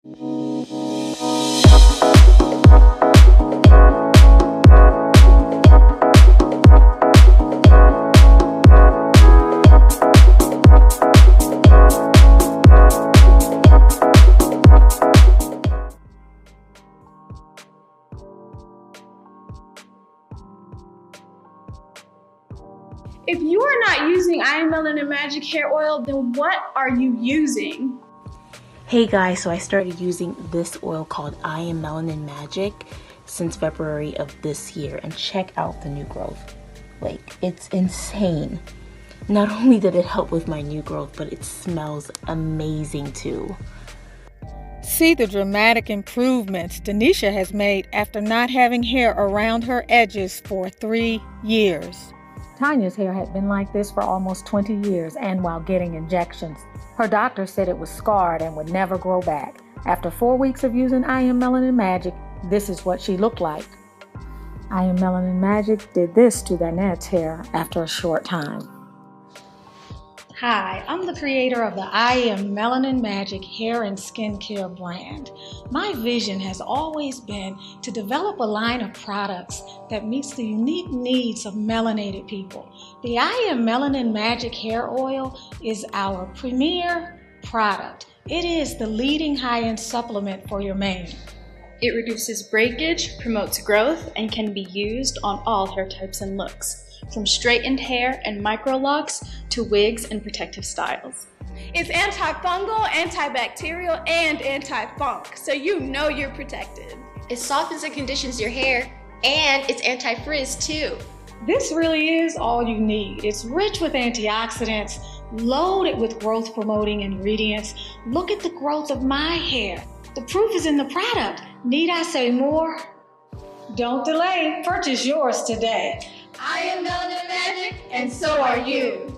If you are not using I Am Melanin Magic Hair Oil, then what are you using? Hey guys, so I started using this oil called I Am Melanin Magic since February of this year, and check out the new growth. Like, it's insane. Not only did it help with my new growth, but it smells amazing too. See the dramatic improvements Tunisia has made after not having hair around her edges for 3 years. Tanya's hair had been like this for almost 20 years, and while getting injections. Her doctor said it was scarred and would never grow back. After 4 weeks of using I Am Melanin Magic, this is what she looked like. I Am Melanin Magic did this to Danette's hair after a short time. Hi, I'm the creator of the I Am Melanin Magic hair and skincare brand. My vision has always been to develop a line of products that meets the unique needs of melanated people. The I Am Melanin Magic hair oil is our premier product. It is the leading high-end supplement for your mane. It reduces breakage, promotes growth, and can be used on all hair types and looks, from straightened hair and microlocks to wigs and protective styles. It's antifungal, antibacterial, and anti-funk, so you know you're protected. It softens and conditions your hair, and it's anti-frizz too. This really is all you need. It's rich with antioxidants, loaded with growth-promoting ingredients. Look at the growth of my hair. The proof is in the product. Need I say more? Don't delay. Purchase yours today. I Am Melanin Magic, and so are you.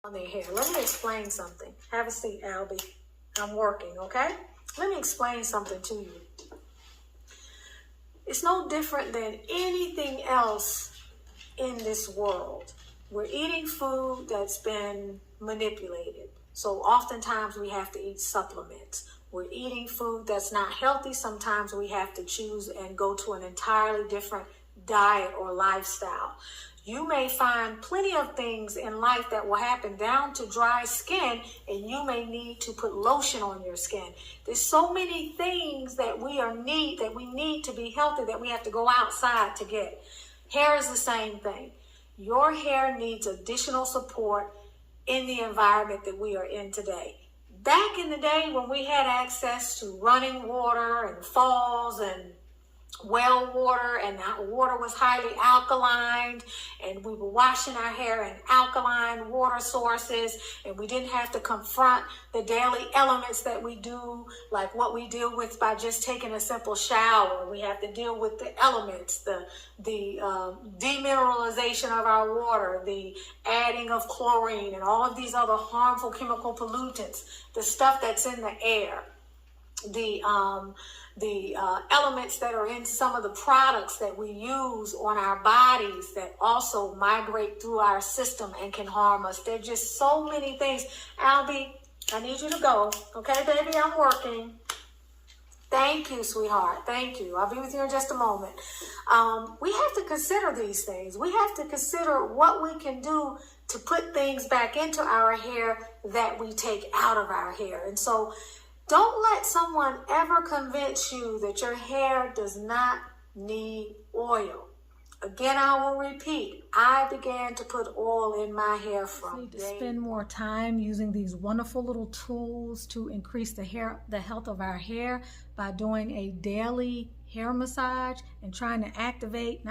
On their hair. Let me explain something. Have a seat, Albie. I'm working, okay? Let me explain something to you. It's no different than anything else in this world. We're eating food that's been manipulated. So oftentimes we have to eat supplements. We're eating food that's not healthy. Sometimes we have to choose and go to an entirely different diet or lifestyle. You may find plenty of things in life that will happen down to dry skin, and you may need to put lotion on your skin. There's so many things that we need to be healthy that we have to go outside to get. Hair is the same thing. Your hair needs additional support in the environment that we are in today. Back in the day when we had access to running water and falls and well water, and that water was highly alkaline, and we were washing our hair in alkaline water sources, and we didn't have to confront the daily elements that we do, like what we deal with by just taking a simple shower. We have to deal with the elements, the demineralization of our water, the adding of chlorine, and all of these other harmful chemical pollutants, the stuff that's in the air, the elements that are in some of the products that we use on our bodies that also migrate through our system and can harm us. There are just so many things. Albie, I need you to go. Okay, baby, I'm working. Thank you, sweetheart. Thank you. I'll be with you in just a moment. We have to consider these things. We have to consider what we can do to put things back into our hair that we take out of our hair. And so don't let someone ever convince you that your hair does not need oil. Again, I will repeat, I began to put oil in my hair from We need to spend more time using these wonderful little tools to increase the health of our hair by doing a daily hair massage and activating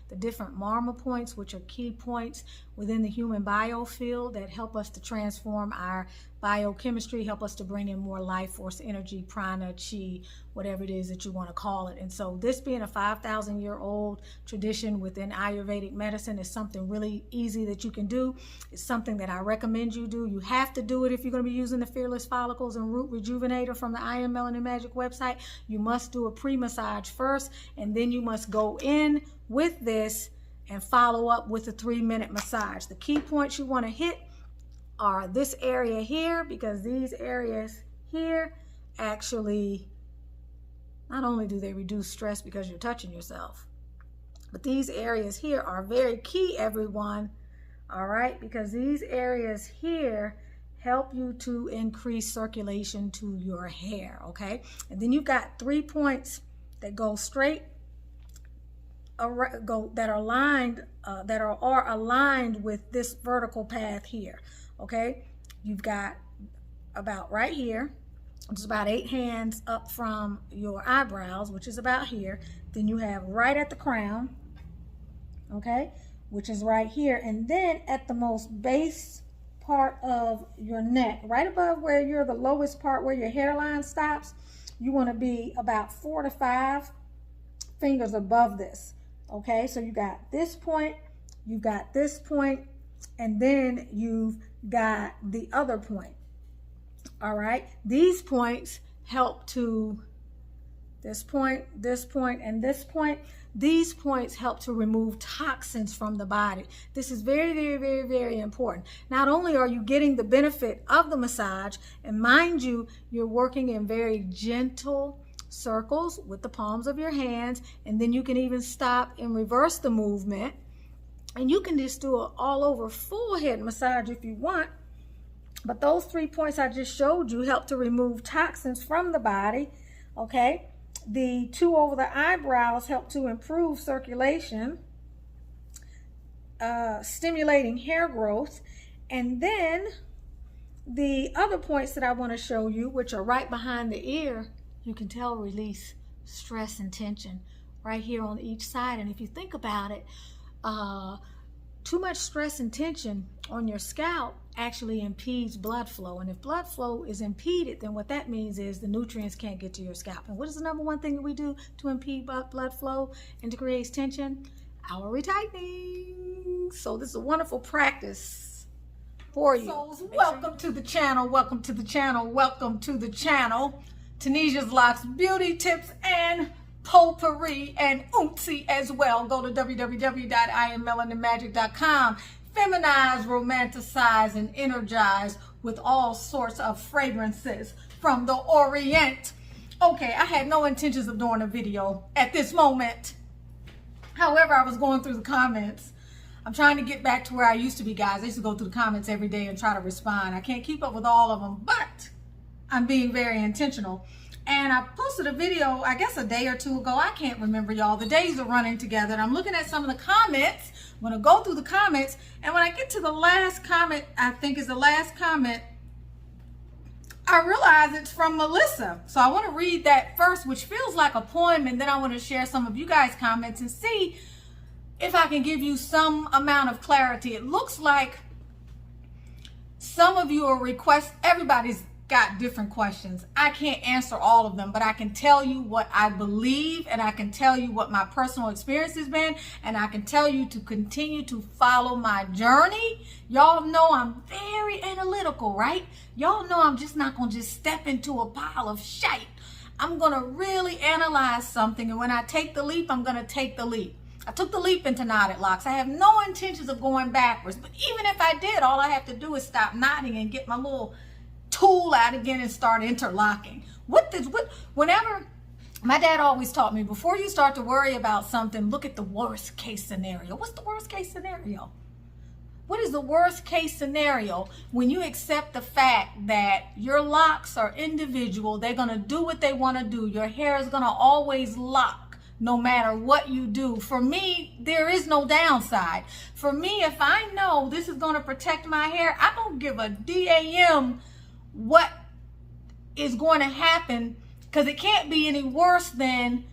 the different marma points, which are key points within the human biofield that help us to transform our biochemistry, help us to bring in more life force, energy, prana, chi, whatever it is that you want to call it. And so this being a 5,000-year-old tradition within Ayurvedic medicine is something really easy that you can do. It's something that I recommend you do. You have to do it if you're going to be using the Fearless Follicles and Root Rejuvenator from the I Am Melanin Magic website. You must do a pre-massage first, and then you must go in with this and follow up with a 3-minute massage. The key points you want to hit are this area here, because these areas here actually, not only do they reduce stress because you're touching yourself, but these areas here are very key, everyone. All right, because these areas here help you to increase circulation to your hair. Okay, and then you've got 3 points that go straight, that are aligned with this vertical path here. Okay, you've got about right here, which is about 8 hands up from your eyebrows, which is about here. Then you have right at the crown, okay, which is right here. And then at the most base part of your neck, right above where you're the lowest part where your hairline stops, you want to be about 4 to 5 fingers above this. Okay, so you got this point, you got this point, and then you've got the other point. All right, these points help to, this point, and this point, these points help to remove toxins from the body. This is very, very, very, very important. Not only are you getting the benefit of the massage, and mind you, you're working in very gentle circles with the palms of your hands, and then you can even stop and reverse the movement, and you can just do an all over full head massage if you want. But those 3 points I just showed you help to remove toxins from the body. Okay, the 2 over the eyebrows help to improve circulation, stimulating hair growth. And then the other points that I want to show you, which are right behind the ear, you can tell release stress and tension right here on each side. And if you think about it, too much stress and tension on your scalp actually impedes blood flow. And if blood flow is impeded, then what that means is the nutrients can't get to your scalp. And what is the number one thing that we do to impede blood flow and to create tension? Our retightening. So this is a wonderful practice for you. Souls, welcome to the channel, welcome to the channel, welcome to the channel. Tunisia's Locs beauty tips and potpourri and oomsie as well. Go to www.IamMelaninMagic.com. Feminize, romanticize, and energize with all sorts of fragrances from the Orient. Okay, I had no intentions of doing a video at this moment. However, I was going through the comments. I'm trying to get back to where I used to be, guys. I used to go through the comments every day and try to respond. I can't keep up with all of them, but I'm being very intentional. And I posted a video, I guess a day or 2 ago. I can't remember, y'all. The days are running together. And I'm looking at some of the comments. I'm going to go through the comments. And when I get to the last comment, I think is the last comment, I realize it's from Melissa. So I want to read that first, which feels like a poem. And then I want to share some of you guys' comments and see if I can give you some amount of clarity. It looks like some of you are everybody's got different questions. I can't answer all of them, but I can tell you what I believe, and I can tell you what my personal experience has been, and I can tell you to continue to follow my journey. Y'all know I'm very analytical, right? Y'all know I'm just not gonna just step into a pile of shite. I'm gonna really analyze something, and when I take the leap, I'm gonna take the leap. I took the leap into Knottedlocs. I have no intentions of going backwards, but even if I did, all I have to do is stop knotting and get my little tool out again and start interlocking. Whenever, my dad always taught me, before you start to worry about something, look at the worst case scenario. What's the worst case scenario? What is the worst case scenario when you accept the fact that your locks are individual? They're going to do what they want to do. Your hair is going to always lock no matter what you do. For me, there is no downside. For me, if I know this is going to protect my hair, I don't give a damn what is going to happen, because it can't be any worse than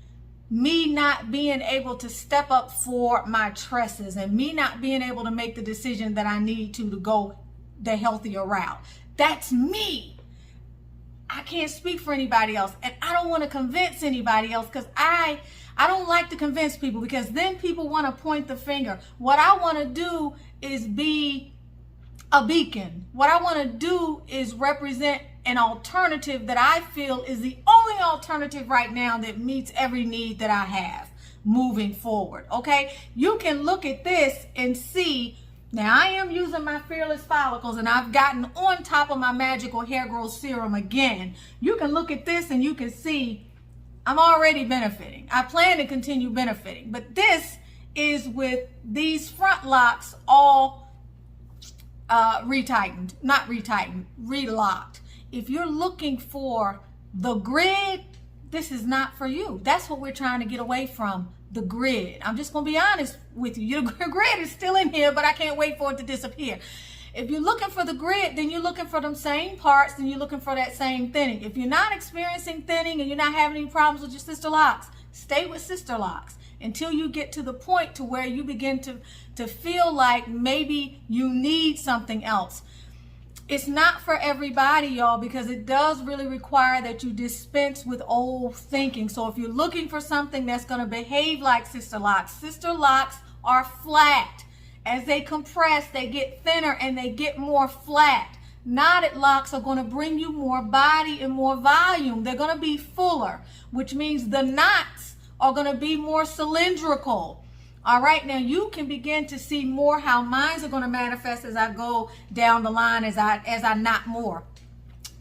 me not being able to step up for my tresses and me not being able to make the decision that I need to go the healthier route. That's me. I can't speak for anybody else, and I don't want to convince anybody else, because I don't like to convince people, because then people want to point the finger. What I want to do is be a beacon. What I want to do is represent an alternative that I feel is the only alternative right now that meets every need that I have moving forward. Okay, you can look at this and see. Now, I am using my Fearless Follicles, and I've gotten on top of my Magical Hair Growth Serum again. You can look at this and you can see I'm already benefiting. I plan to continue benefiting. But this is with these front locks all retightened, not retightened, relocked. If you're looking for the grid, this is not for you. That's what we're trying to get away from. The grid. I'm just going to be honest with you. Your grid is still in here, but I can't wait for it to disappear. If you're looking for the grid, then you're looking for them same parts, and you're looking for that same thinning. If you're not experiencing thinning and you're not having any problems with your Sisterlocks, stay with Sisterlocks until you get to the point to where you begin to feel like maybe you need something else. It's not for everybody, y'all, because it does really require that you dispense with old thinking. So if you're looking for something that's going to behave like Sisterlocks are flat. As they compress, they get thinner and they get more flat. Knotted locks are going to bring you more body and more volume. They're going to be fuller, which means the knots are going to be more cylindrical. All right, now you can begin to see more how mine are going to manifest as I go down the line, as I knot more.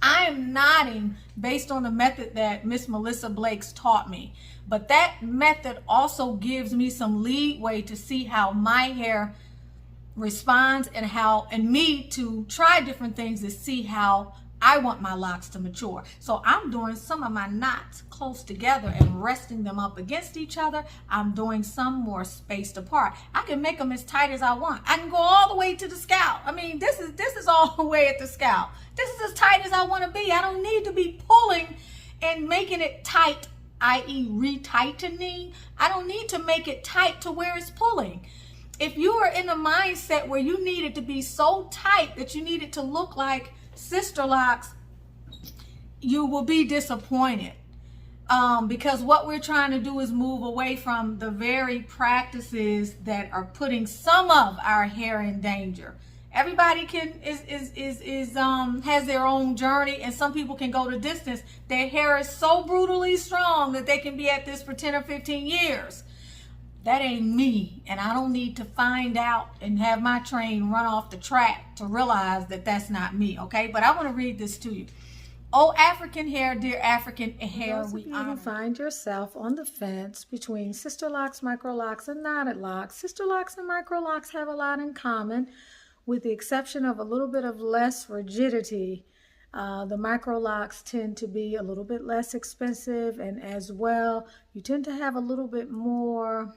I am knotting based on the method that Miss Melissa Blakes taught me. But that method also gives me some leeway to see how my hair responds, and me to try different things to see how I want my locks to mature. So I'm doing some of my knots close together and resting them up against each other. I'm doing some more spaced apart. I can make them as tight as I want. I can go all the way to the scalp. I mean, this is all the way at the scalp. This is as tight as I want to be. I don't need to be pulling and making it tight, i.e. retightening. I don't need to make it tight to where it's pulling. If you are in a mindset where you need it to be so tight that you need it to look like Sisterlocks, you will be disappointed, because what we're trying to do is move away from the very practices that are putting some of our hair in danger. Everybody has their own journey, and some people can go the distance. Their hair is so brutally strong that they can be at this for 10 or 15 years. That ain't me, and I don't need to find out and have my train run off the track to realize that that's not me, okay? But I want to read this to you. Oh, African hair, dear African hair, we honor. Find yourself on the fence between Sisterlocks, Microlocks, and Knottedlocs. Sisterlocks and Microlocks have a lot in common, with the exception of a little bit of less rigidity. The Microlocks tend to be a little bit less expensive, and as well, you tend to have a little bit more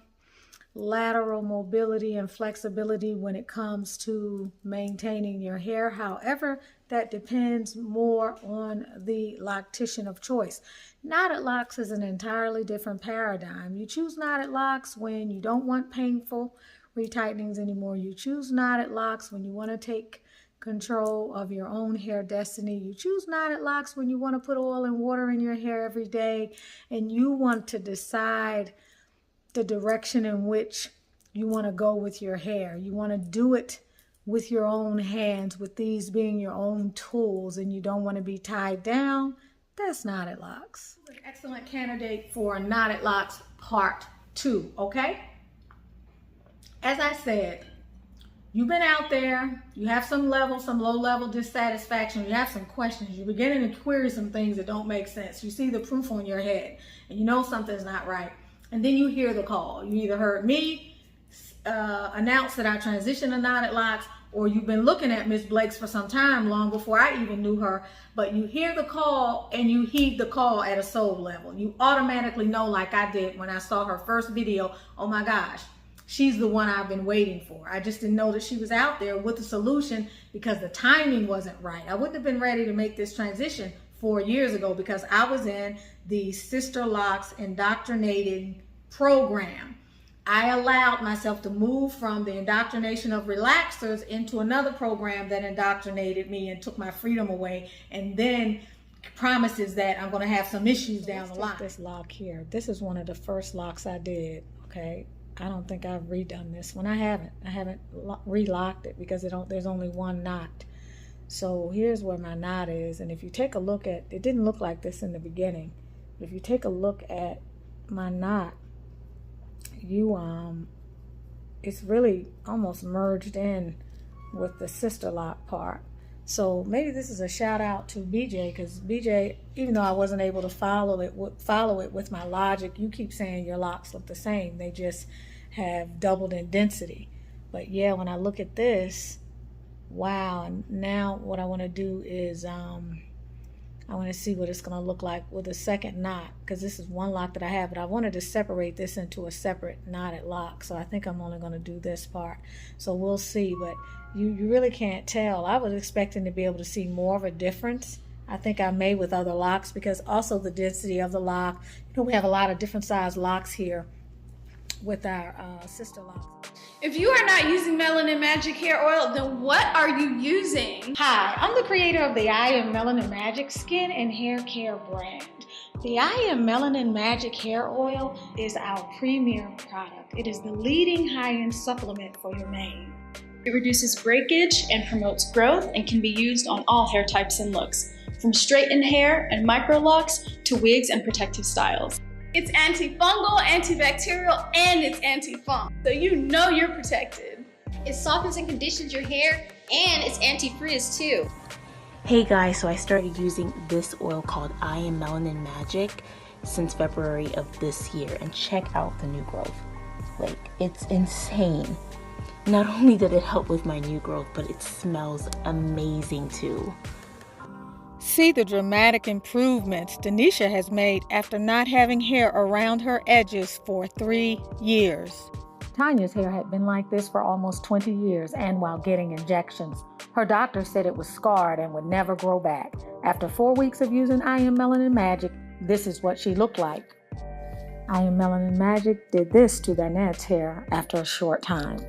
lateral mobility and flexibility when it comes to maintaining your hair. However, that depends more on the loctician of choice. Knotted locks is an entirely different paradigm. You choose knotted locks when you don't want painful retightenings anymore. You choose knotted locks when you want to take control of your own hair destiny. You choose knotted locks when you want to put oil and water in your hair every day, and you want to decide the direction in which you want to go with your hair. You want to do it with your own hands, with these being your own tools, and you don't want to be tied down. That's Knotted Locks. An excellent candidate for Knotted Locks Part 2, okay? As I said, you've been out there, you have some low-level dissatisfaction, you have some questions, you're beginning to query some things that don't make sense. You see the proof on your head, and you know something's not right. And then you hear the call. You either heard me announce that I transitioned to Knotted Locks, or you've been looking at Miss Blakes for some time, long before I even knew her, but you hear the call and you heed the call at a soul level. You automatically know, like I did when I saw her first video, oh my gosh, she's the one I've been waiting for. I just didn't know that she was out there with a solution because the timing wasn't right. I wouldn't have been ready to make this transition 4 years ago because I was in the Sisterlocks indoctrinating program. I allowed myself to move from the indoctrination of relaxers into another program that indoctrinated me and took my freedom away, and then promises that I'm going to have some issues down the line. This lock here, this is one of the first locks I did. Okay, I don't think I've redone this one. I haven't relocked it because there's only one knot. So here's where my knot is, and if you take a look at it, didn't look like this in the beginning, but if you take a look at my knot, it's really almost merged in with the Sisterlock part. So maybe this is a shout out to BJ, because BJ, even though I wasn't able to follow it with my logic, you keep saying your locks look the same. They just have doubled in density. But yeah, when I look at this, wow. And now what I want to do is I want to see what it's going to look like with a second knot, because this is one lock that I have, but I wanted to separate this into a separate knotted lock. So I think I'm only going to do this part. So we'll see, but you really can't tell. I was expecting to be able to see more of a difference. I think I may with other locks, because also the density of the lock. You know, we have a lot of different size locks here with our Sisterlocks. If you are not using Melanin Magic hair oil, then what are you using? Hi, I'm the creator of the I Am Melanin Magic skin and hair care brand. The I Am Melanin Magic hair oil is our premier product. It is the leading high-end supplement for your mane. It reduces breakage and promotes growth and can be used on all hair types and looks, from straightened hair and microlocks to wigs and protective styles. It's antifungal, antibacterial, and it's anti-funk, so you know you're protected. It softens and conditions your hair, and it's anti-frizz too. Hey guys, so I started using this oil called I Am Melanin Magic since February of this year, and check out the new growth. Like, it's insane. Not only did it help with my new growth, but it smells amazing too. See the dramatic improvements Tunisia has made after not having hair around her edges for 3 years. Tanya's hair had been like this for almost 20 years, and while getting injections. Her doctor said it was scarred and would never grow back. After 4 weeks of using I Am Melanin Magic, this is what she looked like. I Am Melanin Magic did this to Danette's hair after a short time.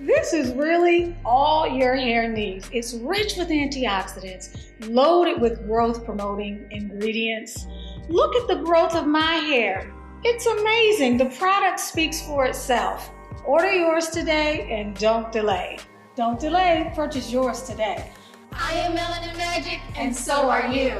This is really all your hair needs. It's rich with antioxidants, loaded with growth-promoting ingredients. Look at the growth of my hair. It's amazing. The product speaks for itself. Order yours today and don't delay. Don't delay. Purchase yours today. I Am Melanin Magic, And so are you.